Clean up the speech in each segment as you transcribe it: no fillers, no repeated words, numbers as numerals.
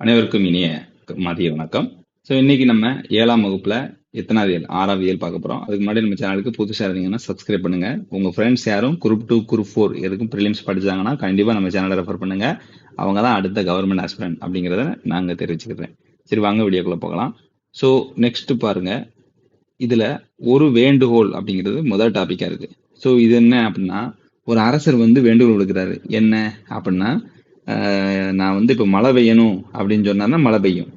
அனைவருக்கும் இனிய மதிய வணக்கம். ஸோ இன்னைக்கு நம்ம 7ஆம் வகுப்புல எத்தனாவது இயல் 6வது இயல் பார்க்க போறோம். அதுக்கு முன்னாடி நம்ம சேனலுக்கு புதுசாக இருந்தீங்கன்னா சப்ஸ்கிரைப் பண்ணுங்க. உங்க ஃப்ரெண்ட்ஸ் யாரும் குரூப் 2 குரூப் 4 எதுக்கும் ப்ரிலிம்ஸ் படிச்சாங்கன்னா கண்டிப்பா நம்ம சேனலை ரெஃபர் பண்ணுங்க. அவங்க தான் அடுத்த கவர்மெண்ட் ஆஸ்பிரண்ட் அப்படிங்கிறத நாங்க தெரிவிச்சுக்கிறேன். சரி, வாங்க வீடியோக்குள்ள போகலாம். ஸோ நெக்ஸ்ட் பாருங்க, இதுல ஒரு வேண்டுகோள் அப்படிங்கிறது முதல் டாபிக்கா இருக்கு. ஸோ இது என்ன அப்படின்னா, ஒரு அரசர் வேண்டுகோள் விடுக்கிறாரு. என்ன அப்படின்னா, நான் இப்போ மழை பெய்யணும் அப்படின்னு சொன்னார்னா மழை பெய்யும்.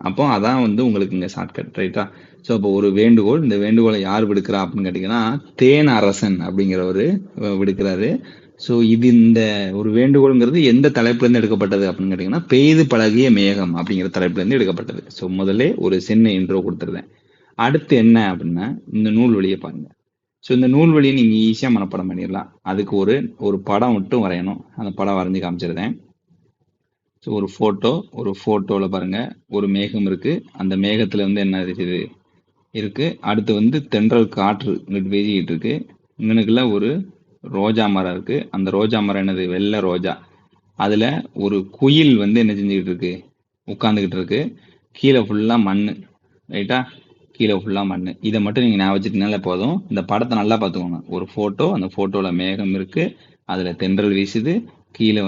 அப்போ அதான் உங்களுக்கு இங்க ஷார்ட்கட், ரைட்டா? ஸோ அப்போ ஒரு வேண்டுகோள், இந்த வேண்டுகோளை யார் விடுக்கிறா அப்படின்னு கேட்டீங்கன்னா தேன் அரசன் அப்படிங்கிறவரு விடுக்கிறாரு. ஸோ இது இந்த ஒரு வேண்டுகோள்ங்கிறது எந்த தலைப்புல இருந்து எடுக்கப்பட்டது அப்படின்னு கேட்டீங்கன்னா பெய்து பழகிய மேகம் அப்படிங்கிற தலைப்புல இருந்து எடுக்கப்பட்டது. ஸோ முதல்ல ஒரு சின்ன இன்ட்ரோ கொடுத்துருந்தேன். அடுத்து என்ன அப்படின்னா இந்த நூல் வழியை பாருங்க. ஸோ இந்த நூல் வழியை நீங்க ஈஸியா மனப்பாடம் பண்ணிடலாம். அதுக்கு ஒரு படம் மட்டும் வரையணும். அந்த படம் வரைஞ்சி காமிச்சிருந்தேன். ஸோ ஒரு ஃபோட்டோவில் பாருங்க, ஒரு மேகம் இருக்கு. அந்த மேகத்துல என்ன இருக்கு. அடுத்து தென்றல் காற்று இங்கிட்டு வீசிக்கிட்டு இருக்கு. இங்கனுக்குள்ள ஒரு ரோஜா மரம் இருக்கு. அந்த ரோஜா மரம் என்னது? வெள்ளை ரோஜா. அதுல ஒரு குயில் என்ன செஞ்சுக்கிட்டு இருக்கு? உட்காந்துக்கிட்டு இருக்கு. கீழே ஃபுல்லா மண்ணு, ரைட்டா? கீழே ஃபுல்லா மண்ணு. இதை மட்டும் நீங்க ஞாபகம் வச்சுக்கினாலே போதும். இந்த படத்தை நல்லா பார்த்துக்கோங்க. ஒரு ஃபோட்டோ, அந்த ஃபோட்டோவில் மேகம் இருக்கு, அதுல தென்றல் வீசுது, கீழே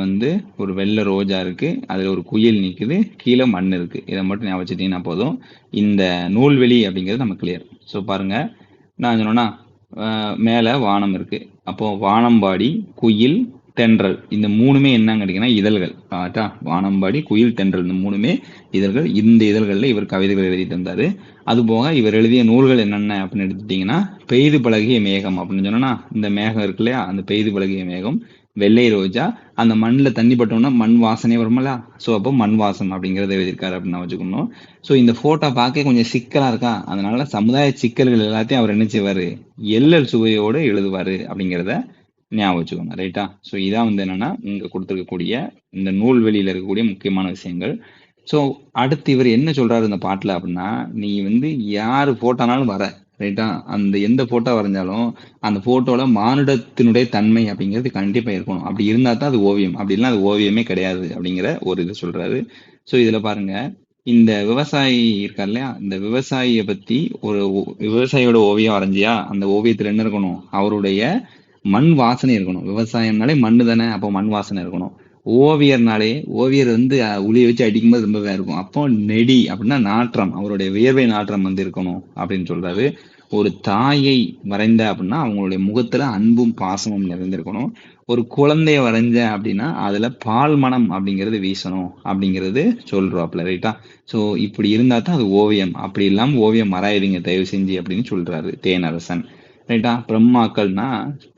ஒரு வெள்ளை ரோஜா இருக்கு, அதுல ஒரு குயில் நிக்குது, கீழே மண் இருக்கு. இதை மட்டும் ஞாபகம் வச்சுட்டீங்கன்னா போதும். இந்த நூல்வெளி அப்படிங்கிறது நம்ம கிளியர். ஸோ பாருங்க, நான் சொன்னோன்னா மேலே வானம் இருக்கு. அப்போ வானம்பாடி, குயில், தென்றல், இந்த மூணுமே என்னன்னு கேட்டீங்கன்னா இதழ்கள். வானம்பாடி, குயில், தென்றல், இந்த மூணுமே இதழ்கள். இந்த இதழ்கள்ல இவர் கவிதைகள் எழுதிட்டு இருந்தாரு. அது போக இவர் எழுதிய நூல்கள் என்னென்ன அப்படின்னு எடுத்துட்டீங்கன்னா பெய்து பழகிய மேகம் அப்படின்னு சொன்னா, இந்த மேகம் இருக்கு இல்லையா, அந்த பெய்து பழகிய மேகம், வெள்ளை ரோஜா, அந்த மண்ணில் தண்ணி பட்டோம்னா மண் வாசனை வருமல்ல, ஸோ அப்போ மண் வாசம் அப்படிங்கிறத எழுதியிருக்காரு அப்படின்னு வச்சுக்கணும். ஸோ இந்த போட்டோ பார்க்க கொஞ்சம் சிக்கலா இருக்கா, அதனால சமுதாய சிக்கல்கள் எல்லாத்தையும் அவர் என்ன செய்வாரு, எள்ளல் சுவையோடு எழுதுவாரு அப்படிங்கிறத ஞாபகம் வச்சுக்கோங்க, ரைட்டா? ஸோ இதான் என்னன்னா இங்க கொடுத்துருக்கக்கூடிய இந்த நூல்வெளியில இருக்கக்கூடிய முக்கியமான விஷயங்கள். ஸோ அடுத்து இவர் என்ன சொல்றாரு இந்த பாட்டுல அப்படின்னா, நீ யாரு போட்டோனாலும் வர, ரைட்டா? அந்த எந்த போட்டோ வரைஞ்சாலும் அந்த போட்டோல மானுடத்தினுடைய தன்மை அப்படிங்கிறது கண்டிப்பா இருக்கணும். அப்படி இருந்தா தான் அது ஓவியம், அப்படி இல்லைன்னா அது ஓவியமே கிடையாது அப்படிங்கிற ஒரு இது சொல்றாரு. ஸோ இதுல பாருங்க, இந்த விவசாயி இருக்கார் இல்லையா, இந்த விவசாயியை பத்தி ஒரு விவசாயியோட ஓவியம் வரைஞ்சியா, அந்த ஓவியத்துல என்ன இருக்கணும்? அவருடைய மண் வாசனை இருக்கணும். விவசாயம்னாலே மண்ணு தானே, அப்போ மண் வாசனை இருக்கணும். ஓவியர்னாலே ஓவியர் உளியை வச்சு அடிக்கும்போது ரொம்பவே இருக்கும். அப்போ நெடி அப்படின்னா நாற்றம், அவருடைய வியர்வை நாற்றம் இருக்கணும் அப்படின்னு சொல்றாரு. ஒரு தாயை வரைந்த அப்படின்னா அவங்களுடைய முகத்துல அன்பும் பாசமும் நிறைந்திருக்கணும். ஒரு குழந்தைய வரைஞ்ச அப்படின்னா அதுல பால் மனம் அப்படிங்கிறது வீசணும் அப்படிங்கிறது சொல்றாப்ல, ரைட்டா? ஸோ இப்படி இருந்தா தான் அது ஓவியம். அப்படி இல்லாம ஓவியம் மறாயிருங்க தயவு செஞ்சு அப்படின்னு சொல்றாரு தேனரசன், ரைட்டா? பிரம்மாக்கள்னா,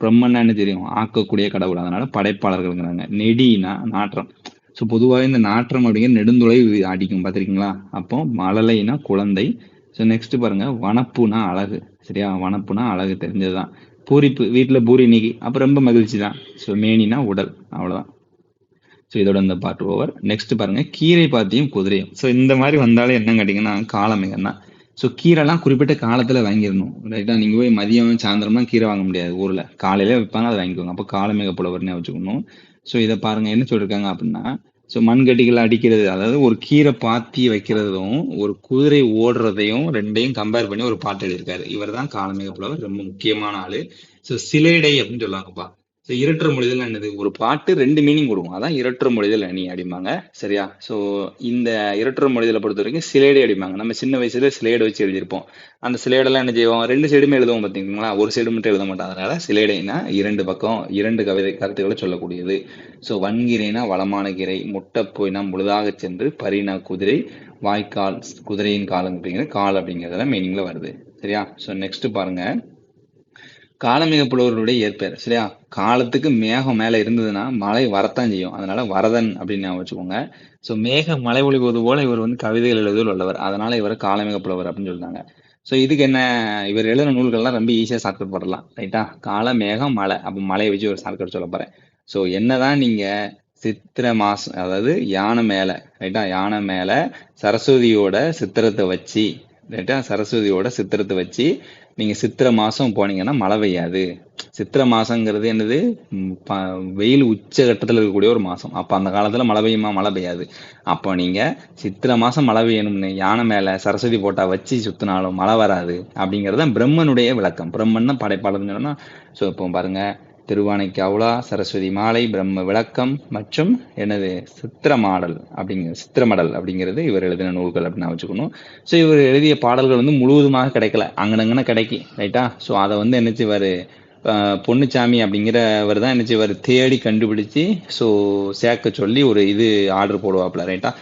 பிரம்மன்னா என்ன தெரியும்? ஆக்கக்கூடிய கடவுள், அதனால படைப்பாளர்கள்ங்கிறாங்க. நெடினா நாற்றம். ஸோ பொதுவாக இந்த நாற்றம் அப்படிங்கிற நெடுந்துளை அடிக்கும், பார்த்திருக்கீங்களா? அப்போ மழலைனா குழந்தை. ஸோ நெக்ஸ்ட் பாருங்க, வனப்புனா அழகு, சரியா? வனப்புனா அழகு தெரிஞ்சதுதான். பூரிப்பு, வீட்டுல பூரி இன்னைக்கு, அப்ப ரொம்ப மகிழ்ச்சி தான். ஸோ மேனினா உடல், அவ்வளவுதான். ஸோ இதோட இந்த பார்ட் ஓவர். நெக்ஸ்ட் பாருங்க, கீரை பாத்தியும் குதிரையும். ஸோ இந்த மாதிரி வந்தாலே என்ன கேட்டீங்கன்னா காலமேகம் தான். ஸோ கீரைலாம் குறிப்பிட்ட காலத்துல வாங்கிடணும், ரைட்டா? நீங்க போய் மதியம் சாயந்தரம்லாம் கீரை வாங்க முடியாது. ஊர்ல காலையில வைப்பாங்க, அதை வாங்கிக்கோங்க. அப்போ காலமேக புலவர்னே வச்சுக்கணும். ஸோ இதை பாருங்க என்ன சொல்லிருக்காங்க அப்படின்னா, ஸோ மண்கட்டிகள் அடிக்கிறது, அதாவது ஒரு கீரை பாத்தி வைக்கிறதும் ஒரு குதிரை ஓடுறதையும் ரெண்டையும் கம்பேர் பண்ணி ஒரு பாட்டு எழுதியிருக்காரு. இவர் தான் காலமேக புலவர், ரொம்ப முக்கியமான ஆளு. ஸோ சிலேடை அப்படின்னு சொல்லுவாங்கப்பா. ஸோ இரட்டர் மொழிதல் என்னது? ஒரு பாட்டு ரெண்டு மீனிங் கொடுக்கும், அதான் இரட்டர் மொழிதல் அணி அடிப்பாங்க, சரியா? ஸோ இந்த இரட்டர் மொழிதலை பொறுத்த வரைக்கும் சிலேடை அடிப்பாங்க. நம்ம சின்ன வயசுல சிலேடை வச்சு எழுதியிருப்போம். அந்த சிலேடெல்லாம் என்ன செய்வோம், ரெண்டு சைடுமே எழுதுவோம், பார்த்தீங்களா? ஒரு சைடு மட்டும் எழுத மாட்டோம். அதனால சிலேடைனா இரண்டு பக்கம் இரண்டு கருத்துக்களை சொல்லக்கூடியது. ஸோ வன்கீரைனா வளமான கீரை, முட்டைப்போய்னா முழுதாக சென்று, பரினா குதிரை, வாய்க்கால் குதிரையின் காலம் அப்படிங்கிற கால் அப்படிங்கிறதெல்லாம் மீனிங்ல வருது, சரியா? ஸோ நெக்ஸ்ட் பாருங்க, காலமேக புலவர்களுடைய இயற்பெயர், சரியா? காலத்துக்கு மேகம் மேல இருந்ததுன்னா மழை வரத்தான் செய்யும், அதனால வரதன் அப்படின்னு ஞாபகம் வச்சுக்கோங்க. ஸோ மேகம் மழை ஒழிவது போல இவர் கவிதைகள் எழுதுவதில் உள்ளவர், அதனால இவர் காலமேக புலவர் அப்படின்னு சொல்லிட்டாங்க. ஸோ இதுக்கு என்ன, இவர் எழுதின நூல்கள்லாம் ரொம்ப ஈஸியா ஷார்ட்கட் போடலாம், ரைட்டா? கால மேகம் மழை, அப்போ மழையை வச்சு ஒரு ஷார்ட்கட் சொல்ல போறேன். ஸோ என்னதான் நீங்க சித்திரை மாசம், அதாவது யானை மேல, ரைட்டா? யானை மேல சரஸ்வதியோட சித்திரத்தை வச்சு, ரைட்டா? சரஸ்வதியோட சித்திரத்தை வச்சு நீங்க சித்திரை மாசம் போனீங்கன்னா மழை பெய்யாது. சித்திரை மாசங்கிறது என்னது? வெயில் உச்சகட்டத்துல இருக்கக்கூடிய ஒரு மாசம். அப்ப அந்த காலத்துல மழை பெய்யுமா? மழை பெய்யாது. அப்போ நீங்க சித்திரை மாசம் மழை பெய்யணும்னு யானை மேல சரஸ்வதி போட்டா வச்சு சுத்தினாலும் மழை வராது அப்படிங்கிறது தான் பிரம்மனுடைய விளக்கம். பிரம்மன் தான் படைப்பாளர்னு சொன்னா. ஸோ இப்போ பாருங்க, திருவானைக்காவுலா, சரஸ்வதி மாலை, பிரம்ம விளக்கம் மற்றும் என்னது சித்திரமடல் அப்படிங்கிறது இவர் எழுதின நூல்கள் அப்படின்னு நான் வச்சுக்கணும். ஸோ இவர் எழுதிய பாடல்கள் வந்து முழுவதுமாக கிடைக்கல, அங்கனங்கன கிடைக்கி, ரைட்டா. ஸோ அதை வந்து என்ன செய்வாரு, பொன்னுச்சாமி அப்படிங்கிறவர் தான் என்ன செய்வார், தேடி கண்டுபிடிச்சு ஸோ சேர்க்க சொல்லி ஒரு இது ஆர்டர் போடுவாப்புல, ரைட்டா.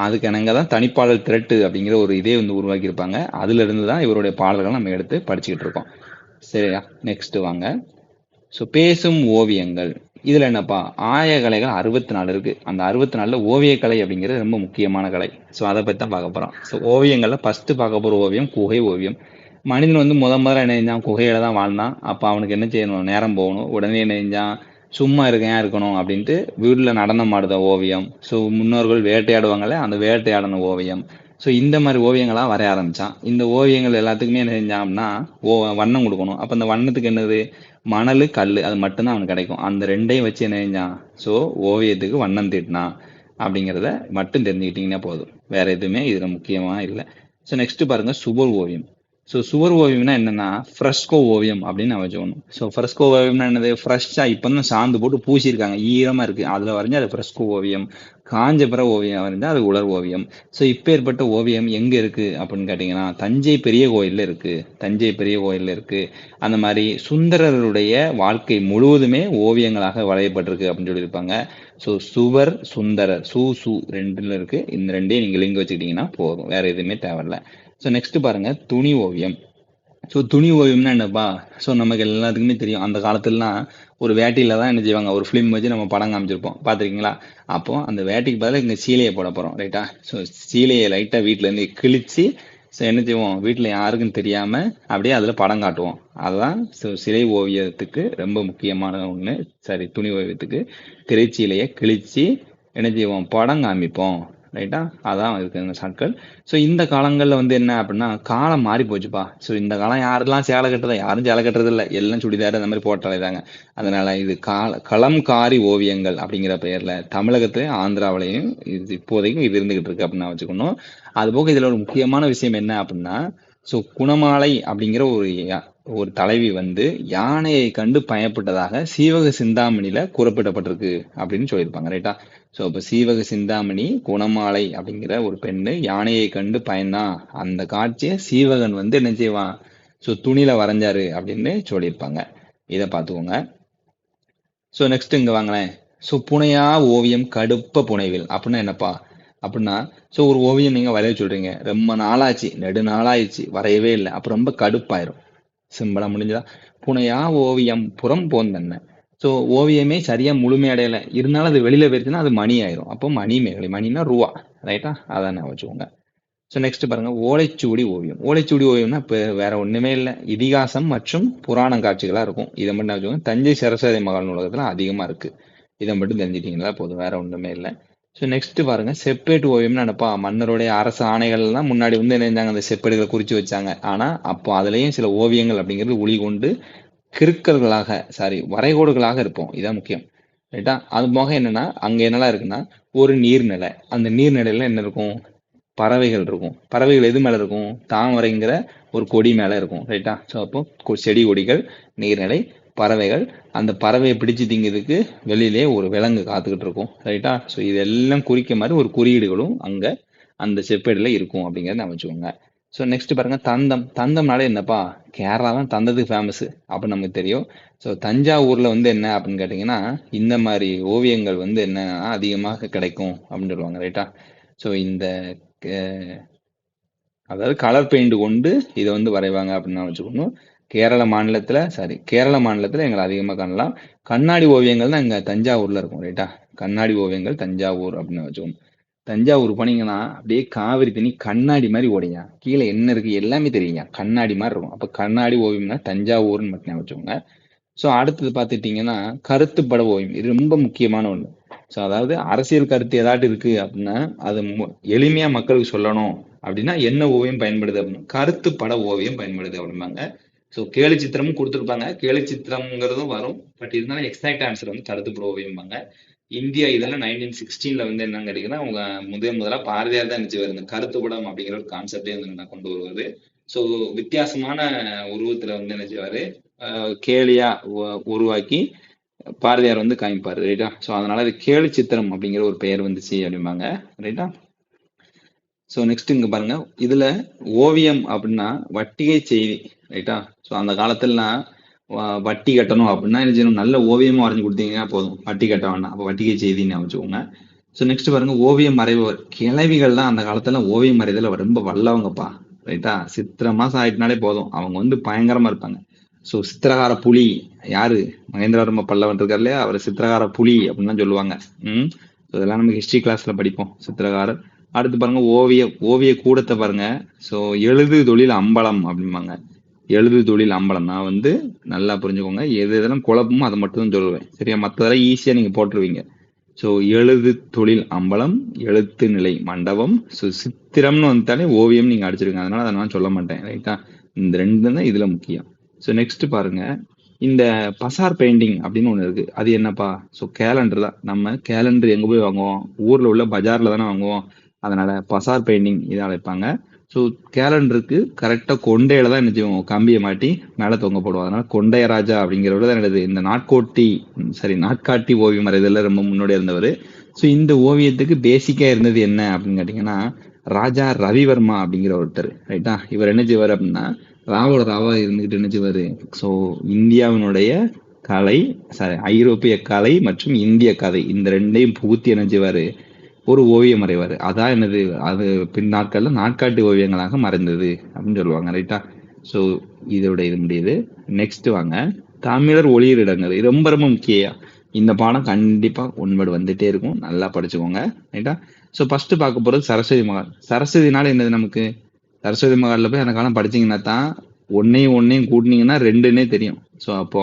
அதுக்கு என்னங்க தான் தனிப்பாடல் திரட்டு அப்படிங்கிற ஒரு இதே வந்து உருவாக்கியிருப்பாங்க. அதுல இருந்து தான் இவருடைய பாடல்கள் நம்ம எடுத்து படிச்சுக்கிட்டு இருக்கோம். சரியா, நெக்ஸ்ட் வாங்க. ஸோ பேசும் ஓவியங்கள், இதுல என்னப்பா, ஆயக்கலைகள் 64 இருக்கு. அந்த 64ல ஓவியக்கலை அப்படிங்கிறது ரொம்ப முக்கியமான கலை. ஸோ அதை பத்தி தான் பார்க்க போறோம். ஸோ ஓவியங்கள்ல ஃபர்ஸ்ட் பார்க்க போற ஓவியம் குகை ஓவியம். மனிதன் வந்து முதல்ல என்ன செஞ்சான், குகையில தான் வாழ்ந்தான். அப்ப அவனுக்கு என்ன செய்யணும், நேரம் போகணும். உடனே என்ன செஞ்சான், சும்மா ஏன் இருக்கணும் அப்படின்ட்டு வீட்டுல நடனம் ஆடுத ஓவியம், ஸோ முன்னோர்கள் வேட்டையாடுவாங்கல்ல, அந்த வேட்டையாடின ஓவியம், ஸோ இந்த மாதிரி ஓவியங்களா வரைய ஆரம்பிச்சான். இந்த ஓவியங்கள் எல்லாத்துக்குமே என்ன செஞ்சான் அப்படின்னா வண்ணம் கொடுக்கணும். அப்ப அந்த வண்ணத்துக்கு என்னது, மணல் கல், அது மட்டும்தான் அவனுக்கு கிடைக்கும். அந்த ரெண்டையும் வச்சு என்ன செஞ்சான், ஸோ ஓவியத்துக்கு வண்ணம் தீட்டினான் அப்படிங்கிறத மட்டும் தெரிஞ்சுக்கிட்டீங்கன்னா போதும். வேற எதுவுமே இதுல முக்கியமா இல்லை. ஸோ நெக்ஸ்ட் பாருங்க, சுவர் ஓவியம். ஸோ சுவர் ஓவியம்னா என்னன்னா ஃப்ரெஸ்கோ ஓவியம் அப்படின்னு நான் வச்சுக்கணும். ஸோ ஃப்ரெஸ்கோ ஓவியம்னா என்னது, ஃப்ரெஷ்ஷா இப்போ தான் சாந்து போட்டு பூசியிருக்காங்க, ஈரமா இருக்கு, அதுல வரைஞ்சா அது ஃப்ரெஸ்கோ ஓவியம். காஞ்ச பிற ஓவியம் வரைஞ்சா அது உலர் ஓவியம். ஸோ இப்போ ஏற்பட்ட ஓவியம் எங்க இருக்கு அப்படின்னு கேட்டீங்கன்னா தஞ்சை பெரிய கோயில்ல இருக்கு. தஞ்சை பெரிய கோயில்ல இருக்கு. அந்த மாதிரி சுந்தரருடைய வாழ்க்கை முழுவதுமே ஓவியங்களாக வரையப்பட்டிருக்கு அப்படின்னு சொல்லியிருப்பாங்க. ஸோ சுவர் சுந்தரர், சு ரெண்டுல இருக்கு. இந்த ரெண்டையும் நீங்க லிங்க் வச்சுக்கிட்டீங்கன்னா போதும், வேற எதுவுமே தேவையில்ல. ஸோ நெக்ஸ்ட் பாருங்க, துணி ஓவியம். ஸோ துணி ஓவியம்னா என்னப்பா, ஸோ நமக்கு எல்லாத்துக்குமே தெரியும், அந்த காலத்துலலாம் ஒரு வேட்டியில தான் என்ன செய்வாங்க, ஒரு ஃபிலிம் வச்சு நம்ம படம் காமிச்சிருப்போம், பார்த்துருக்கீங்களா. அப்போ அந்த வேட்டிக்கு பதிலாக இங்கே சீலையை போட போகிறோம், ரைட்டா. ஸோ சீலையை லைட்டாக வீட்டிலேருந்து கிழிச்சு ஸோ என்ன செய்வோம், வீட்டில் யாருக்கும் தெரியாமல் அப்படியே அதில் படம் காட்டுவோம். அதுதான் ஸோ சிலை ஓவியத்துக்கு ரொம்ப முக்கியமான ஒன்று. சரி, துணி ஓவியத்துக்கு திரைச்சீலையை கிழிச்சு என்ன செய்வோம், படம் காமிப்போம், ரைட்டா. அதான் இருக்குங்க சாட்கள். ஸோ இந்த காலங்களில் வந்து என்ன அப்படின்னா காலம் மாறி போச்சுப்பா. ஸோ இந்த காலம் யாரெல்லாம் சேலை கட்டுறதா, யாரும் சேலை கட்டுறது இல்லை, எல்லாம் சுடிதார் அந்த மாதிரி போட்டாலே தாங்க. அதனால இது களம்காரி ஓவியங்கள் அப்படிங்கிற பெயர்ல தமிழகத்திலையும் ஆந்திராவிலையும் இது இப்போதைக்கும் இது இருந்துகிட்டு இருக்கு அப்படின்னு நான் வச்சுக்கணும். அது போக இதுல ஒரு முக்கியமான விஷயம் என்ன அப்படின்னா, ஸோ குணமாலை அப்படிங்கிற ஒரு தலைவி வந்து யானையை கண்டு பயப்பட்டதாக சீவக சிந்தாமணியில கூறப்பட்டப்பட்டிருக்கு அப்படின்னு சொல்லியிருப்பாங்க, ரைட்டா. ஸோ இப்போ சீவக சிந்தாமணி குணமாலை அப்படிங்கிற ஒரு பெண்ணு யானையை கண்டு பயந்தான், அந்த காட்சியை சீவகன் வந்து என்ன செய்வான், ஸோ துணியில வரைஞ்சாரு அப்படின்னு சொல்லியிருப்பாங்க. இதை பார்த்துக்கோங்க. ஸோ நெக்ஸ்ட் இங்க வாங்களேன். ஸோ புனையா ஓவியம் கடுப்ப புனைவில் அப்படின்னா என்னப்பா அப்படின்னா, ஸோ ஒரு ஓவியம் நீங்க வரைய சொல்றீங்க, ரொம்ப நாளாச்சு, நெடுநாளாயிடுச்சு வரையவே இல்லை, அப்போ ரொம்ப கடுப்பாயிரும். சிம்பிளா முடிஞ்சதா. புனையா ஓவியம் புறம் போந்தன்ன. ஸோ ஓவியமே சரியா முழுமையடையலை, இருந்தாலும் அது வெளியில போயிருச்சுன்னா அது மணி ஆயிரும். அப்போ மணி மேகலை, மணினா ரூபா, ரைட்டா. அதான் நான் வச்சுக்கோங்க. ஸோ நெக்ஸ்ட் பாருங்க, ஓலைச்சுவடி ஓவியம். ஓலைச்சுவடி ஓவியம்னா இப்போ வேற ஒண்ணுமே இல்லை, இதிகாசம் மற்றும் புராண காட்சிகளா இருக்கும். இதை மட்டும் நான் வச்சுக்கோங்க. தஞ்சை சரஸ்வதி மகால் நூலகத்துல அதிகமா இருக்கு. இதை மட்டும் தெரிஞ்சுட்டீங்களா போதும், வேற ஒண்ணுமே இல்லை. ஸோ நெக்ஸ்ட் பாருங்க, செப்பேட்டு ஓவியம்னு நினைப்பா, மன்னருடைய அரசு ஆணைகள் தான் முன்னாடி வந்து என்ன செஞ்சாங்க, அந்த செப்பேடுகளை குறிச்சு வச்சாங்க. ஆனா அப்போ அதுலயும் சில ஓவியங்கள் அப்படிங்கிறது ஒளி கொண்டு கிறுக்கல்களாக, வரைகோடுகளாக இருப்போம். இதான் முக்கியம், ரைட்டா. அது போக என்னன்னா அங்க என்னெல்லாம் இருக்குன்னா, ஒரு நீர்நிலை, அந்த நீர்நிலையில என்ன இருக்கும், பறவைகள் இருக்கும். பறவைகள் எது மேல இருக்கும், தாமரைங்கிற ஒரு கொடி மேல இருக்கும், ரைட்டா. ஸோ அப்போ செடி கொடிகள், நீர்நிலை, பறவைகள், அந்த பறவையை பிடிச்சு திங்கிறதுக்கு வெளியிலே ஒரு விலங்கு காத்துக்கிட்டு இருக்கும், ரைட்டா. ஸோ இதெல்லாம் குறிக்க மாதிரி ஒரு குறியீடுகளும் அங்க அந்த செப்பேடுல இருக்கும் அப்படிங்கிறத நான் வச்சுக்கோங்க. ஸோ நெக்ஸ்ட் பாருங்க, தந்தம்னாலே என்னப்பா, கேரளா தான் தந்தத்துக்கு ஃபேமஸ் அப்படின்னு நமக்கு தெரியும். ஸோ தஞ்சாவூர்ல வந்து என்ன அப்படின்னு கேட்டீங்கன்னா இந்த மாதிரி ஓவியங்கள் வந்து என்ன அதிகமாக கிடைக்கும் அப்படின்னு சொல்லுவாங்க, ரைட்டா. ஸோ இந்த அதாவது கலர் பெயிண்ட் கொண்டு இதை வந்து வரைவாங்க அப்படின்னு நான் வச்சுக்கணும். கேரள மாநிலத்துல எங்களை அதிகமாக காணலாம். கண்ணாடி ஓவியங்கள் தான் இங்க தஞ்சாவூர்ல இருக்கும், ரைட்டா. கண்ணாடி ஓவியங்கள் தஞ்சாவூர் அப்படின்னு வச்சுக்கணும். தஞ்சாவூர் போனீங்கன்னா அப்படியே காவிரி தண்ணி கண்ணாடி மாதிரி ஓடிங்க, கீழே என்ன இருக்கு எல்லாமே தெரியுங்க, கண்ணாடி மாதிரி இருக்கும். அப்ப கண்ணாடி ஓவியம்னா தஞ்சாவூர்னு மட்டும் வச்சுக்கோங்க. ஸோ அடுத்தது பார்த்துட்டீங்கன்னா கருத்துப்பட ஓவியம், இது ரொம்ப முக்கியமான ஒண்ணு. ஸோ அதாவது அரசியல் கருத்து ஏதாட்டு இருக்கு அப்படின்னா அது எளிமையா மக்களுக்கு சொல்லணும் அப்படின்னா என்ன ஓவியம் பயன்படுது அப்படின்னா கருத்துப்பட ஓவியம் பயன்படுது அப்படிம்பாங்க. ஸோ கேலி சித்திரமும் கொடுத்துருப்பாங்க, கேலி சித்திரம்ங்கிறதும் வரும். பட் இருந்தாலும் எக்ஸாக்ட் ஆன்சர் வந்து கருத்துப்புற ஓவியம்பாங்க. இந்தியா இதெல்லாம் 1916ல வந்து என்னன்னு கேட்டீங்கன்னா, அவங்க முதலா பாரதியார் தான் நினைச்சு வருது கருத்துப்படம் அப்படிங்கிற ஒரு கான்செப்டே வந்து நான் கொண்டு வருவது. ஸோ வித்தியாசமான உருவத்துல வந்து என்ன செய்வாரு, கேலியா உருவாக்கி பாரதியார் வந்து காமிப்பாரு, ரைட்டா. ஸோ அதனால அது கேலி சித்திரம் அப்படிங்கிற ஒரு பெயர் வந்துச்சு அப்படிம்பாங்க, ரைட்டா. ஸோ நெக்ஸ்ட் இங்க பாருங்க, இதுல ஓவியம் அப்படின்னா வட்டிகை செய்தி, ரைட்டா. ஸோ அந்த காலத்துலலாம் வட்டி கட்டணும் அப்படின்னா என்ன செய்யணும், நல்ல ஓவியமா வரைஞ்சு கொடுத்தீங்கன்னா போதும், வட்டி கட்ட வேண்டாம். அப்போ வட்டிகை செய்தின்னு வச்சுக்கோங்க. ஸோ நெக்ஸ்ட் பாருங்க, ஓவியம் மறைபவர். கிழவிகள் தான் அந்த காலத்துல ஓவியம் மறைதல ரொம்ப வல்லவங்கப்பா, ரைட்டா. சித்திரை மாசம் ஆயிட்டுனாலே போதும், அவங்க வந்து பயங்கரமா இருப்பாங்க. ஸோ சித்திரகார புலி யாரு, மகேந்திரவர்ம பல்லவன் இருக்கார் இல்லையா, அவர் சித்திரகார புலி அப்படின்னு தான் சொல்லுவாங்க. இதெல்லாம் நமக்கு ஹிஸ்டரி கிளாஸ்ல படிப்போம், சித்திரகாரர். அடுத்து பாருங்க, ஓவிய கூடத்தை பாருங்க. ஸோ எழுது தொழில் அம்பலம் அப்படிம்பாங்க. எழுது தொழில் அம்பலம் நான் வந்து நல்லா புரிஞ்சுக்கோங்க, எது எதெல்லாம் குழப்பமோ அதை மட்டும் தான் சொல்லுவேன், சரியா. மற்றதெல்லாம் ஈஸியா நீங்க போட்டுருவீங்க. ஸோ எழுது தொழில் அம்பலம், எழுத்து நிலை மண்டபம். ஸோ சித்திரம்னு வந்துட்டாலே ஓவியம் நீங்க அடிச்சிருங்க, அதனால அதை நான் சொல்ல மாட்டேன், ரைட்டா. இந்த ரெண்டு தான் இதுல முக்கியம். ஸோ நெக்ஸ்ட் பாருங்க, இந்த பசார் பெயிண்டிங் அப்படின்னு ஒண்ணு இருக்கு, அது என்னப்பா. ஸோ கேலண்டர் தான். நம்ம கேலண்டர் எங்க போய் வாங்குவோம், ஊர்ல உள்ள பஜார்ல தானே வாங்குவோம், அதனால பசார் பெயிண்டிங் இதை அழைப்பாங்க. ஸோ கேலண்டருக்கு கரெக்டா கொண்டையில தான் என்ன செய்வோம், கம்பியை மாட்டி மேல தொங்க போடுவோம். அதனால கொண்டைய ராஜா அப்படிங்கிறவர் தான் என்னது, இந்த நாட்காட்டி ஓவியம் வரைதல ரொம்ப முன்னோடியா இருந்தவர். ஸோ இந்த ஓவியத்துக்கு பேசிக்கா இருந்தது என்ன அப்படின்னு கேட்டீங்கன்னா, ராஜா ரவிவர்மா அப்படிங்கிற ஒருத்தர், ரைட்டா. இவர் என்ன செய்வார் அப்படின்னா, ராவா இருந்துகிட்டு என்ன செய்வாரு, ஸோ இந்தியாவினுடைய கலை, ஐரோப்பிய கலை மற்றும் இந்திய கதை இந்த ரெண்டையும் புகுத்தி என்ன செய்வாரு, ஒரு ஓவியம் மறைவார். அதான் என்னது, அது பின் நாட்கள்ல நாட்காட்டி ஓவியங்களாக மறைந்தது அப்படின்னு சொல்லுவாங்க, ரைட்டா. ஸோ இதோட இது முடியுது. நெக்ஸ்ட் வாங்க, தமிழர் ஒளியிடங்கள். இது ரொம்ப ரொம்ப முக்கியம். இந்த பாடம் கண்டிப்பா ஒன்வேர்டு வந்துட்டே இருக்கும், நல்லா படிச்சுக்கோங்க, ரைட்டா. ஸோ ஃபர்ஸ்ட் பார்க்க போறது சரஸ்வதி மகால். சரஸ்வதினால என்னது நமக்கு, சரஸ்வதி மகால்ல போய் அந்த காலம் படிச்சீங்கன்னா தான் ஒன்னையும் கூட்டினீங்கன்னா ரெண்டுன்னே தெரியும். ஸோ அப்போ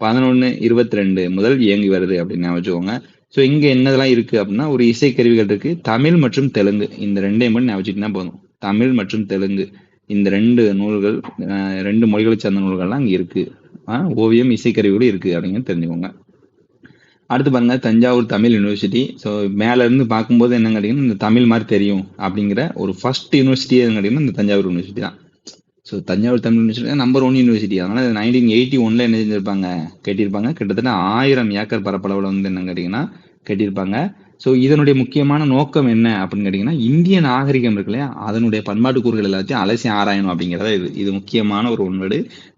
1122 முதல் இயங்கி வருது அப்படின்னு வச்சுக்கோங்க. ஸோ இங்க என்னதெல்லாம் இருக்கு அப்படின்னா, ஒரு இசைக்கருவிகள் இருக்கு, தமிழ் மற்றும் தெலுங்கு, இந்த ரெண்டையும் மட்டும் ஞாபகம் போதும். தமிழ் மற்றும் தெலுங்கு இந்த ரெண்டு நூல்கள், ரெண்டு மொழிகளை சேர்ந்த நூல்கள்லாம் இங்க இருக்கு. ஓவியம் இசைக்கருவிகளும் இருக்கு அப்படிங்கிறது தெரிஞ்சுக்கோங்க. அடுத்து பாருங்க, தஞ்சாவூர் தமிழ் யூனிவர்சிட்டி. ஸோ மேல இருந்து பார்க்கும்போது என்ன கேட்டீங்கன்னா, இந்த தமிழ் மாதிரி தெரியும் அப்படிங்கிற ஒரு ஃபர்ஸ்ட் யூனிவர்சிட்டி எதுன்னு கேட்டீங்கன்னா இந்த தஞ்சாவூர் யூனிவர்சிட்டி தான். So Thanjavur Tamil university number 1 university. அதனால 1981 என்ன செஞ்சிருப்பாங்க, கட்டியிருப்பாங்க. கிட்டத்தட்ட 1000 ஏக்கர் பரப்பளவில் வந்து என்ன கேட்டீங்கன்னா கட்டியிருப்பாங்க. ஸோ இதனுடைய முக்கியமான நோக்கம் என்ன அப்படின்னு கேட்டீங்கன்னா, இந்திய நாகரிகம் இருக்கு இல்லையா, அதனுடைய பண்பாட்டு கூறுகள் எல்லாத்தையும் அலசி ஆராயணும் அப்படிங்கிறத இது முக்கியமான ஒரு ஒன்வேர்டு.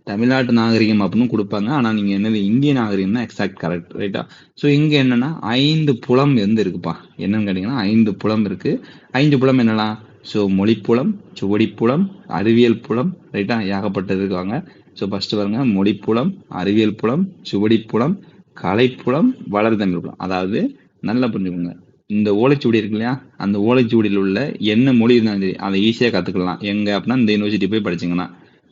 தமிழ்நாட்டு நாகரிகம் அப்படின்னு கொடுப்பாங்க, ஆனா நீங்க என்னது இந்திய நாகரிகம் தான் எக்ஸாக்ட் கரெக்ட், ரைட்டா. ஸோ இங்க என்னன்னா 5 புலம் வந்து இருக்குப்பா. என்னன்னு கேட்டீங்கன்னா 5 புலம் இருக்கு. 5 புலம் என்னலாம், ஸோ மொழிப்புலம், சுவடிப்புலம், அறிவியல் புலம், ரைட்டா, ஏகப்பட்டது இருக்காங்க. ஸோ ஃபர்ஸ்ட் பாருங்க, மொழிப்புலம், அறிவியல் புலம், சுவடிப்புலம், கலைப்புலம், வளர்தமிழ் புலம். அதாவது நல்லா புரிஞ்சுக்கோங்க, இந்த ஓலைச்சுவடி இருக்கு இல்லையா, அந்த ஓலைச்சுவடியில் உள்ள என்ன மொழி இருந்தாலும் சரி அதை ஈஸியா கத்துக்கலாம் எங்க அப்படின்னா இந்த யூனிவர்சிட்டி போய் படிச்சீங்கன்னா.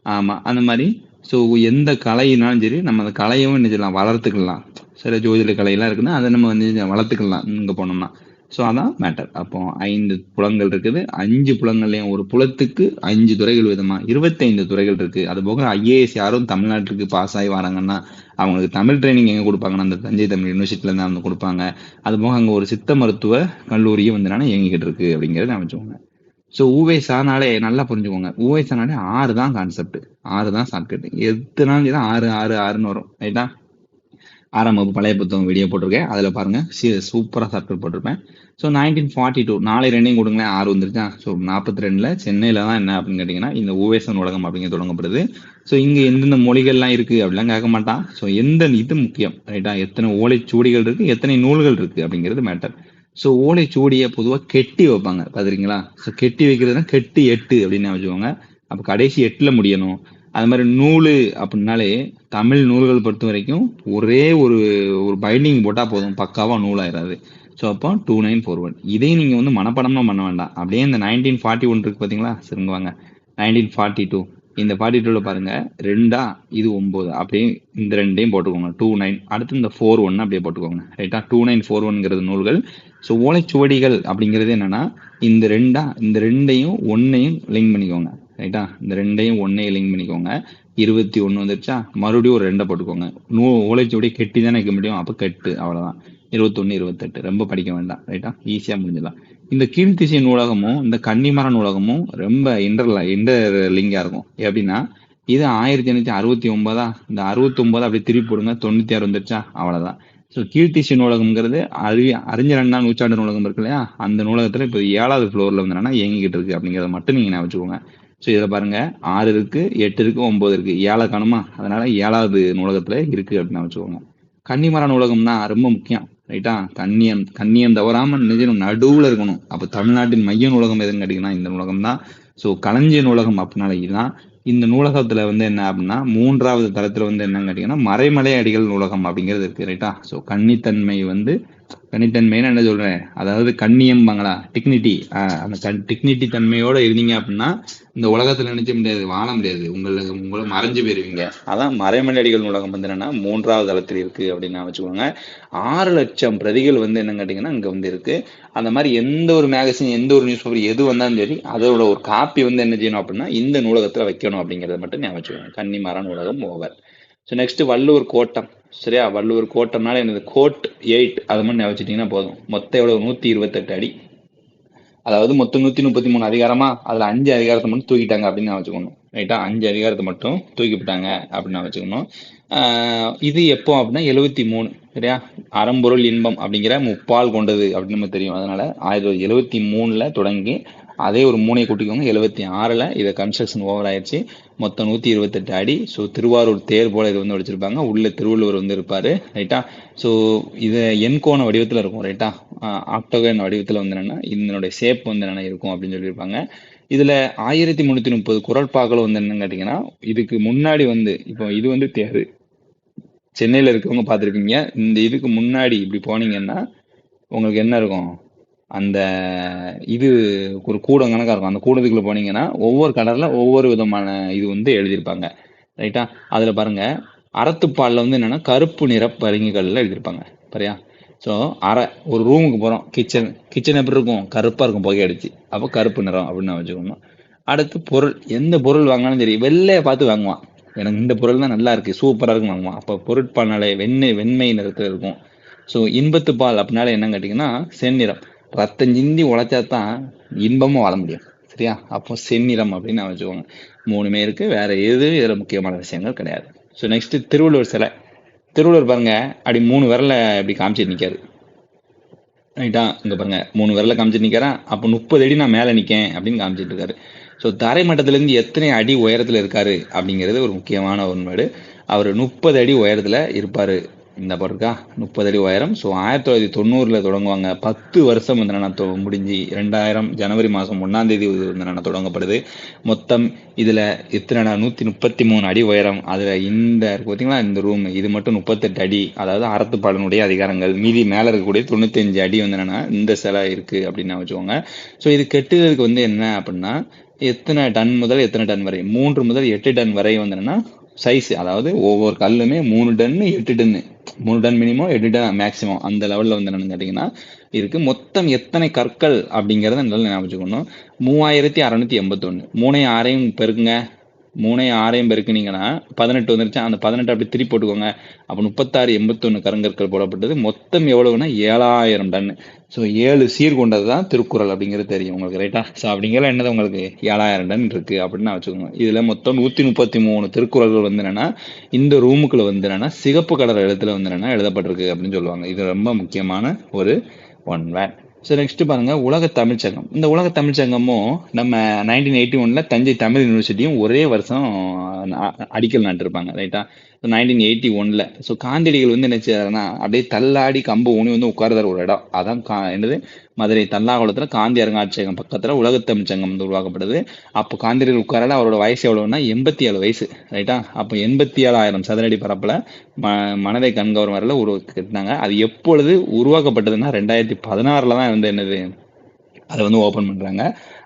ஆமா, அந்த மாதிரி. ஸோ எந்த கலையினாலும் சரி நம்ம அந்த கலையும் என்ன செய்யலாம், வளர்த்துக்கலாம். சில ஜோதிட கலையெல்லாம் இருக்குன்னா அதை நம்ம வந்து வளர்த்துக்கலாம் இங்க போனோம்னா. ஸோ அதான் மேட்டர். அப்போ 5 புலங்கள் இருக்குது. 5 புலங்கள்லயும் ஒரு புலத்துக்கு 5 துறைகள் விதமா 25 துறைகள் இருக்கு. அது போக ஐஏஎஸ் யாரும் தமிழ்நாட்டுக்கு பாஸ் ஆகி வராங்கன்னா அவங்களுக்கு தமிழ் ட்ரைனிங் எங்க கொடுப்பாங்கன்னா அந்த தஞ்சை தமிழ் யூனிவர்சிட்டில இருந்து வந்து கொடுப்பாங்க. அது போக அங்க ஒரு சித்த மருத்துவ கல்லூரியும் வந்து இயங்கிக்கிட்டு இருக்கு அப்படிங்கறத அமைச்சுக்கோங்க. ஸோ ஊவேசானாலே நல்லா புரிஞ்சுக்கோங்க, ஊவேசானாலே 6 தான் கான்செப்ட், 6 தான் ஷார்ட்கட். எத்தனாலும் சரி 6 6 6ன்னு வரும், ரைட்டா. 6ஆம் வகுப்பு பழைய புத்தகம் வீடியோ போட்டிருக்கேன், அதுல பாருங்க சூப்பரா ஷார்ட்கட் போட்டிருப்பேன். ஸோ 1942 நாளை ரெண்டையும் கொடுங்களேன், 6 வந்துருச்சா. ஸோ 42ல சென்னையில தான் என்ன அப்படின்னு கேட்டீங்கன்னா இந்த ஊவேசன் உலகம் அப்படிங்கிறது தொடங்கப்படுது. ஸோ இங்க எந்தெந்த மொழிகள்லாம் இருக்கு அப்படிலாம் கேட்க மாட்டான். ஸோ எந்த இது முக்கியம், ரைட்டா, எத்தனை ஓலைச்சுவடிகள் இருக்கு, எத்தனை நூல்கள் இருக்கு அப்படிங்கிறது மேட்டர். ஸோ ஓலைச்சுவடியை பொதுவாக கெட்டி வைப்பாங்க, பாத்துறீங்களா. ஸோ கெட்டி வைக்கிறதுனா கெட்டி 8 அப்படின்னு வச்சுக்கோங்க. அப்ப கடைசி 8ல முடியணும். அது மாதிரி நூலு அப்படின்னாலே தமிழ் நூல்கள் பொறுத்த வரைக்கும் ஒரே ஒரு பைண்டிங் போட்டா போதும், பக்காவா நூலாயிராது. ஸோ அப்போ 2941 இதையும் நீங்க வந்து மனப்படம்லாம் பண்ண வேண்டாம். அப்படியே இந்த 1941 இருக்கு பாத்தீங்களா, சரிங்க வாங்க. 1942 இந்த 42ல பாருங்க, 2 இது 9, அப்படியே இந்த ரெண்டையும் போட்டுக்கோங்க 29. அடுத்து இந்த 41 அப்படியே போட்டுக்கோங்க, ரைட்டா. 2941 நூல்கள். ஸோ ஓலைச்சுவடிகள் அப்படிங்கிறது என்னன்னா இந்த ரெண்டையும் ஒன்னையும் லிங்க் பண்ணிக்கோங்க, ரைட்டா. இந்த ரெண்டையும் ஒன்னையும் லிங்க் பண்ணிக்கோங்க. 21 வந்துருச்சா, மறுபடியும் ஒரு 2 போட்டுக்கோங்க. ஓலைச்சுவடியை கெட்டி தானே வைக்க முடியும், அப்ப கெட்டு, அவ்வளவுதான். 21, 28 ரொம்ப படிக்க வேண்டாம். ரைட்டா, ஈஸியா முடிஞ்சிடலாம். இந்த கீழ்த்திசை நூலகமும் இந்த கன்னிமர நூலகமும் ரொம்ப இன்டர்லிங்கா இருக்கும். எப்படின்னா, இது 1869, இந்த 69 அப்படியே திருப்பி போடுங்க, 96 வந்துருச்சா, அவ்வளவுதான். ஸோ கீழ்த்திசை நூலகம்ங்கிறது அறிஞர் அண்ணா நூற்றாண்டு நூலகம் இருக்கு இல்லையா, அந்த நூலகத்துல இப்போ 7வது ஃப்ளோர்ல வந்து என்னன்னா இயங்கிக்கிட்டு இருக்கு அப்படிங்கிறத மட்டும் நீங்க ஞாபகம் வச்சுக்கோங்க. ஸோ இதில் பாருங்க, 6 இருக்கு, 8 இருக்கு, 9 இருக்கு, 7 காணுமா, அதனால 7வது நூலகத்துல இருக்கு அப்படின்னு வச்சுக்கோங்க. கன்னிமர நூலகம்னா ரொம்ப முக்கியம். ரைட்டா, கண்ணியம் தவறாம நிஜம் நடுவுல இருக்கணும். அப்ப தமிழ்நாட்டின் மைய நூலகம் எதுன்னு கேட்டீங்கன்னா இந்த நூலகம் தான். ஸோ களஞ்சிய நூலகம் அப்படின்னால இதுதான். இந்த நூலகத்துல வந்து என்ன அப்படின்னா 3வது தளத்துல வந்து என்னன்னு கேட்டீங்கன்னா மறைமலை அடிகள் நூலகம் அப்படிங்கிறது இருக்கு. ரைட்டா, ஸோ கன்னித்தன்மைன்னு என்ன சொல்றேன், அதாவது கண்ணியம்பாங்களா, டிக்னிட்டி, அந்த டிக்னிட்டி தன்மையோட இருந்தீங்க அப்படின்னா இந்த உலகத்துல நினைச்ச முடியாது, வாழ முடியாது, உங்களை மறைஞ்சு போயிருவீங்க. அதான் மறைமலை அடிகள் நூலகம் வந்து என்னன்னா 3வது தளத்தில் இருக்கு அப்படின்னு வச்சுக்கோங்க. 6 லட்சம் பிரதிகள் வந்து என்ன கேட்டீங்கன்னா இங்க வந்து இருக்கு. அந்த மாதிரி எந்த ஒரு மேகசின், எந்த ஒரு நியூஸ் பேப்பர் எது வந்தாலும் சரி, அதோட ஒரு காப்பி வந்து என்ன செய்யணும் அப்படின்னா இந்த நூலகத்துல வைக்கணும் அப்படிங்கறத மட்டும் ஞாபகம் வச்சுக்கோங்க. கன்னிமர நூலகம் over. So next Valluvar Kottam. சரியா, வள்ளுவர் கோட்டம்னால என்னது, கோட் 8 அது மாதிரி ஞாபகம் வச்சுட்டீங்கன்னா போதும். மொத்தம் எவ்வளவு, 128 அடி. அதாவது மொத்தம் 133 அதிகாரமா, அதுல 5 அதிகாரத்தை மட்டும் தூக்கிட்டாங்க அப்படின்னு வச்சுக்கணும். ரைட்டா, 5 அதிகாரத்தை மட்டும் தூக்கிவிட்டாங்க அப்படின்னு வச்சுக்கணும். இது எப்போ அப்படின்னா 73. சரியா, அறம்பொருள் இன்பம் அப்படிங்கிற முப்பால் கொண்டது அப்படின்னு நம்ம தெரியும். அதனால 1973 தொடங்கி அதே ஒரு 3 கூட்டிக்கோங்க, 76 இதை கன்ஸ்ட்ரக்ஷன் ஓவர் ஆயிடுச்சு. மொத்தம் 128 அடி. ஸோ திருவாரூர் தேர் போல இது வந்து வச்சிருப்பாங்க. உள்ள திருவள்ளுவர் வந்து இருப்பாரு. ரைட்டா, ஸோ இது எண்கோண வடிவத்தில் இருக்கும். ரைட்டா, ஆக்டோகன் வடிவத்தில் வந்து என்னன்னா இதனுடைய ஷேப் வந்து என்னென்ன இருக்கும் அப்படின்னு சொல்லியிருப்பாங்க. இதுல 1330 குறட்பாக்கள் வந்து என்னன்னு கேட்டீங்கன்னா, இதுக்கு முன்னாடி வந்து இப்போ இது வந்து தேர், சென்னையில இருக்கவங்க பார்த்துருப்பீங்க. இந்த இதுக்கு முன்னாடி இப்படி போனீங்கன்னா உங்களுக்கு என்ன இருக்கும், அந்த இது ஒரு கூடம் கணக்கா இருக்கும். அந்த கூடத்துக்குள்ள போனீங்கன்னா ஒவ்வொரு கலர்ல ஒவ்வொரு விதமான இது வந்து எழுதியிருப்பாங்க. ரைட்டா, அதுல பாருங்க, அறத்துப்பால்ல வந்து என்னன்னா கருப்பு நிற பரிங்குகள்ல எழுதியிருப்பாங்க. சரியா, ஸோ ஒரு ரூமுக்கு போறோம், கிச்சன் எப்படி இருக்கும், கருப்பா இருக்கும், புகை அடிச்சு, அப்போ கருப்பு நிறம் அப்படின்னு வச்சுக்கணும். அடுத்து பொருள், எந்த பொருள் வாங்கினாலும் சரி வெள்ளைய பார்த்து வாங்குவான். எனக்கு இந்த பொருள் தான் நல்லா இருக்கு, சூப்பரா இருக்குன்னு வாங்குவான். அப்போ பொருட்பால்னாலே வெண்மை நிறத்துல இருக்கும். ஸோ இன்பத்து பால் அப்படின்னால என்னன்னு கேட்டீங்கன்னா செந்நிறம். ரத்தம் சிந்தி உழைச்சாதான் இன்பமும் வாழ முடியும். சரியா, அப்போ செந்நிறம் அப்படின்னு நான் வச்சுக்கோங்க. 3மே இருக்கு, வேற எது இதுல முக்கியமான விஷயங்கள் கிடையாது. ஸோ நெக்ஸ்ட் திருவள்ளுவர் சிலை. திருவள்ளுவர் பாருங்க, அப்படி 3 விரல இப்படி காமிச்சிட்டு நிக்காரு. ரைட்டா, இங்க பாருங்க 3 விரல காமிச்சிட்டு நிக்கிறேன். அப்போ 30 அடி நான் மேல நிக்கேன் அப்படின்னு காமிச்சிட்டு இருக்காரு. ஸோ தரை மட்டத்துல இருந்து எத்தனை அடி உயரத்துல இருக்காரு அப்படிங்கிறது ஒரு முக்கியமான உண்மைடு. அவர் 30 அடி உயரத்துல இருப்பாரு. இந்த படம் இருக்கா, 30 அடி உயரம். ஸோ 1990 தொடங்குவாங்க. 10 வருஷம் வந்து நான் முடிஞ்சு 2000 ஜனவரி மாதம் 1ஆம் தேதி வந்து நான் தொடங்கப்படுது. மொத்தம் இதுல எத்தனை, 133 அடி உயரம். அதுல இந்த பார்த்தீங்களா இந்த ரூம், இது மட்டும் 38 அடி. அதாவது அறத்துப்பாலனுடைய அதிகாரங்கள். மீதி மேல இருக்கக்கூடிய 95 அடி வந்து என்னன்னா இந்த சிலை இருக்கு அப்படின்னு வச்சுக்கோங்க. ஸோ இது கெட்டுறதுக்கு வந்து என்ன அப்படின்னா எத்தனை டன் முதல் எத்தனை டன் வரை, 3 முதல் 8 டன் வரை வந்து என்னன்னா சைஸ், அதாவது ஒவ்வொரு கல்லுமே 3 ton 8 ton, 3 ton minimum 8 ton maximum, அந்த லெவல்ல வந்து என்னன்னு கேட்டீங்கன்னா இருக்கு. மொத்தம் எத்தனை கற்கள் அப்படிங்கறத நல்லா ஞாபகம் வச்சுக்கணும். 3681. 3 6 பெருக்குங்க, 3 6 பெருக்குனீங்கன்னா 18 வந்துருச்சு. அந்த 18 அப்படி திருப்பி போட்டுக்கோங்க. அப்ப 36 81 கருங்கற்கள் போடப்பட்டது. மொத்தம் எவ்வளவுன்னா 7000 டன். ஸோ 7 சீர் கொண்டது தான் திருக்குறள் அப்படிங்கிறது தெரியும் உங்களுக்கு. ரைட்டா, ஸோ அப்படிங்கிற என்னது உங்களுக்கு 7000 டன் இருக்கு அப்படின்னு வச்சுக்கோங்க. இதுல மொத்தம் 133 திருக்குறள்கள் வந்து என்னன்னா இந்த ரூமுக்குள்ள வந்து என்னன்னா சிகப்பு கலர் எழுத்துல வந்து என்னன்னா எழுதப்பட்டிருக்கு அப்படின்னு சொல்லுவாங்க. இது ரொம்ப முக்கியமான ஒரு ஒன் வேர்ட். ஸோ நெக்ஸ்ட் பாருங்க, உலக தமிழ்ச்சங்கம். இந்த உலக தமிழ்ச்சங்கமும் நம்ம 1981 தஞ்சை தமிழ் யூனிவர்சிட்டியும் ஒரே வருஷம் அடிக்கல் நாட்டிருப்பாங்க. ரைட்டா, 1981. ஸோ காந்தியடிகள் வந்து என்ன செய்யறாருன்னா அப்படியே தள்ளாடி கம்பு ஊனி வந்து உட்கார்றாரு ஒரு இடம். அதான் என்னது, மதுரை தல்லாகுளத்துல காந்தி அருங்காட்சியகம் பக்கத்துல உலக தமிழ்ச்சங்கம் வந்து உருவாக்கப்படுது. அப்போ காந்தியடிகள் உட்காரால, அவரோட வயசு எவ்வளவுன்னா 87 வயசு. ரைட்டா, அப்போ 87,000 சதுரடி பரப்புல மனதை கண்கவரும் வரல கட்டினாங்க. அது எப்பொழுது உருவாக்கப்பட்டதுன்னா 2016 தான் வந்து என்னது அதை வந்து ஓப்பன் பண்றாங்க.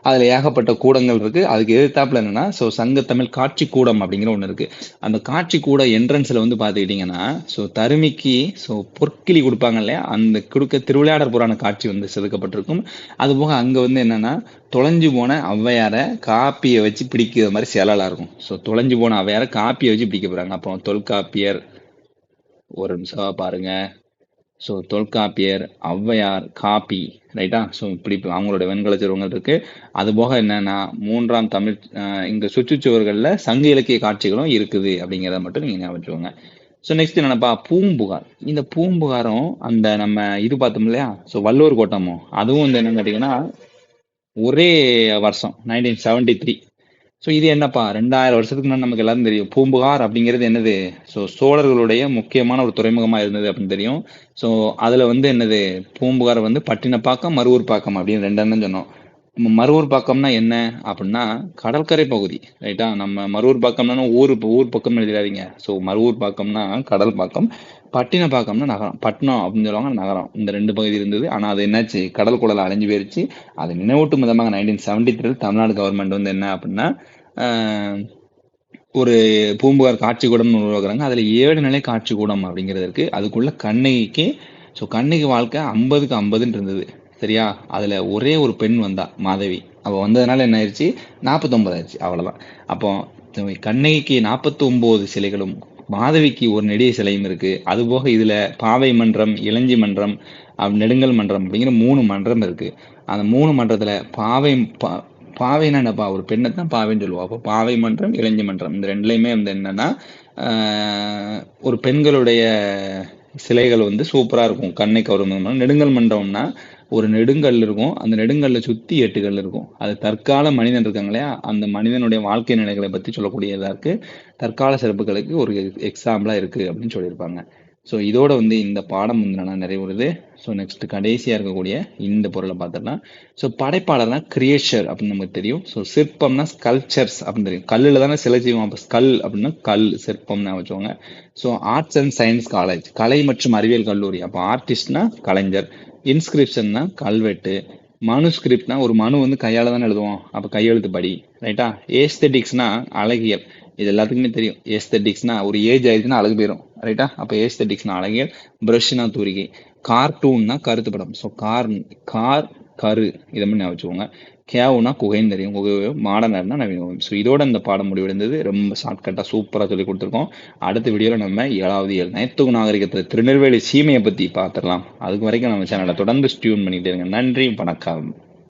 அதுல ஏகப்பட்ட கூடங்கள் இருக்கு. அதுக்கு எதிர்த்தாப்புல என்னன்னா, சங்கத்தமிழ் காட்சி கூடம் அப்படிங்கிற ஒண்ணு இருக்கு. அந்த காட்சி கூட என்ட்ரன்ஸ்ல வந்து பாத்துக்கிட்டீங்கன்னா, தருமிக்கு பொற்கிளி கொடுப்பாங்க இல்லையா, அந்த கொடுக்க திருவிளையாடற் புராண காட்சி வந்து செதுக்கப்பட்டிருக்கும். அது போக அங்க வந்து என்னன்னா, தொலைஞ்சு போன ஔவையார காப்பியை வச்சு பிடிக்கிற மாதிரி சிலைலாம் இருக்கும். தொலைஞ்சு போன ஔவையார காப்பியை வச்சு பிடிக்க போறாங்க. அப்போ தொல்காப்பியர், ஒரு நிமிஷம் பாருங்க. தொல்காப்பியர், ஔவையார், காப்பி, ரைட்டா. இப்படி அவங்களோட வெண்கல சிறுவங்கள் இருக்கு. அது போக என்னன்னா, 3ஆம் தமிழ் இங்க சுற்றுச்சுவர்கள்ல சங்க இலக்கிய காட்சிகளும் இருக்குது அப்படிங்கிறத மட்டும் நீங்க ஞாபகம் வச்சுக்கோங்க. நெக்ஸ்ட் என்னப்பா, பூம்புகார். இந்த பூம்புகாரும் அந்த நம்ம இது பார்த்தோம் இல்லையா, வள்ளுவர் கோட்டமும் அதுவும் வந்து என்னன்னு கேட்டீங்கன்னா ஒரே வருஷம் 1973. இது என்னப்பா, 2000 வருஷத்துக்கு முன்னாடி நமக்கு எல்லாரும் தெரியும். பூம்புகார் அப்படிங்கிறது என்னது, சோழர்களுடைய முக்கியமான ஒரு துறைமுகமா இருந்தது அப்படின்னு தெரியும். அதுல வந்து என்னது, பூம்புகார் வந்து பட்டினப்பாக்கம், மருவூர் பாக்கம் அப்படின்னு 2 எண்ணம் சொன்னோம். மருவூர் பாக்கம்னா என்ன அப்படின்னா, கடற்கரை பகுதி, ரைட்டா. நம்ம மருவூர் பாக்கம்னா ஊர் பக்கம் எழுதிடாதீங்க. மருவூர் பாக்கம்னா கடல் பாக்கம், பட்டினப்பாக்கம்னா நகரம். பட்டினம் அப்படின்னு சொல்லுவாங்க, நகரம். இந்த 2 பகுதி இருந்தது. ஆனா அது என்னாச்சு, கடல் குழல அழிஞ்சு போயிருச்சு. அதை நினைவூட்டும் விதமாக 1973 தமிழ்நாடு கவர்மெண்ட் வந்து என்ன அப்படின்னா, ஒரு பூம்புகார் காட்சி கூடம்னு உருவாக்குறாங்க. அதுல 7 நிலை காட்சி கூடம் அப்படிங்கிறது இருக்கு. அதுக்குள்ள கண்ணகிக்கு கண்ணகி வாழ்க்கை 50க்கு 50ன்னு இருந்தது, சரியா. அதுல ஒரே ஒரு பெண் வந்தா, மாதவி. அவ வந்ததுனால என்ன ஆயிடுச்சு, 49 ஆயிடுச்சு, அவ்வளவுதான். அப்போ கண்ணகிக்கு 49 சிலைகளும், மாதவிக்கு ஒரு நெடிய சிலையும் இருக்கு. அது போக இதுல பாவை மன்றம், இளஞ்சி மன்றம், நெடுங்கல் மன்றம் அப்படிங்கிற 3 மன்றம் இருக்கு. அந்த 3 மன்றத்துல பாவைன்னா என்னப்பா, ஒரு பெண்ணை தான் பாவைன்னு சொல்லுவோம். அப்போ பாவை மன்றம், இளைஞி மன்றம், இந்த 2லயுமே வந்து என்னன்னா, ஒரு பெண்களுடைய சிலைகள் வந்து சூப்பரா இருக்கும், கண்ணை கவரும். நெடுங்கல் மன்றம்னா ஒரு நெடுங்கல் இருக்கும், அந்த நெடுங்கல்ல சுத்தி 8 கல் இருக்கும். அது தற்கால மனிதன் இருக்காங்க இல்லையா, அந்த மனிதனுடைய வாழ்க்கை நிலைகளை பத்தி சொல்லக்கூடியதா இருக்கு. தற்கால சிறப்புகளுக்கு ஒரு எக்ஸாம்பிளா இருக்கு அப்படின்னு சொல்லியிருப்பாங்க. இதோட வந்து இந்த பாடம் வந்து நான் நிறைவுறுது. நெக்ஸ்ட் கடைசியா இருக்கக்கூடிய இந்த பொருளை பார்த்துடலாம். படைப்பாளர்னா கிரியேச்சர் அப்படின்னு நமக்கு தெரியும். சிற்பம்னா ஸ்கல்ச்சர்ஸ் அப்படின்னு தெரியும். கல்லுல தானே சிலை செய்வோம். அப்போ ஸ்கல் அப்படின்னா கல், சிற்பம்னு வச்சுக்கோங்க. ஆர்ட்ஸ் அண்ட் சயின்ஸ் காலேஜ், கலை மற்றும் அறிவியல் கல்லூரி. அப்போ ஆர்டிஸ்ட்னா கலைஞர், இன்ஸ்கிரிப்ஷன்னா கல்வெட்டு, மனுஸ்கிரிப்ட்னா ஒரு மனு வந்து கையால தானே எழுதுவோம், அப்போ கையெழுத்து படி, ரைட்டா. ஏஸ்தெட்டிக்ஸ்னா அழகியல், இது எல்லாத்துக்குமே தெரியும். ஏஸ்தெட்டிக்ஸ்னா ஒரு ஏஜ் ஆயிடுச்சுன்னா அழகு போயிடும், ரைட்டா. அப்போ ஏஸ்தெட்டிக்ஸ்னா அழகியல், பிரஷ்னா தூரிகை, கார்ட்டூன்னா கருத்து படம். கார் கரு, இதை மாதிரி ஞாபகம் வச்சுக்கோங்க. கேவுனா குகைன்னு தெரியும், குகை. மாடர்னா நவீன. இதோட இந்த பாடம் முடிவடைந்தது. ரொம்ப ஷார்ட்கட்டா சூப்பரா சொல்லி கொடுத்துருக்கோம். அடுத்த வீடியோல நம்ம 7வது இயல் நயத்துகு நாகரிகத்துல திருநெல்வேலி சீமையை பத்தி பார்த்துடலாம். அதுக்கு வரைக்கும் நம்ம சேனலை தொடர்ந்து டியூன் பண்ணிட்டே இருங்க. நன்றி, வணக்கம்.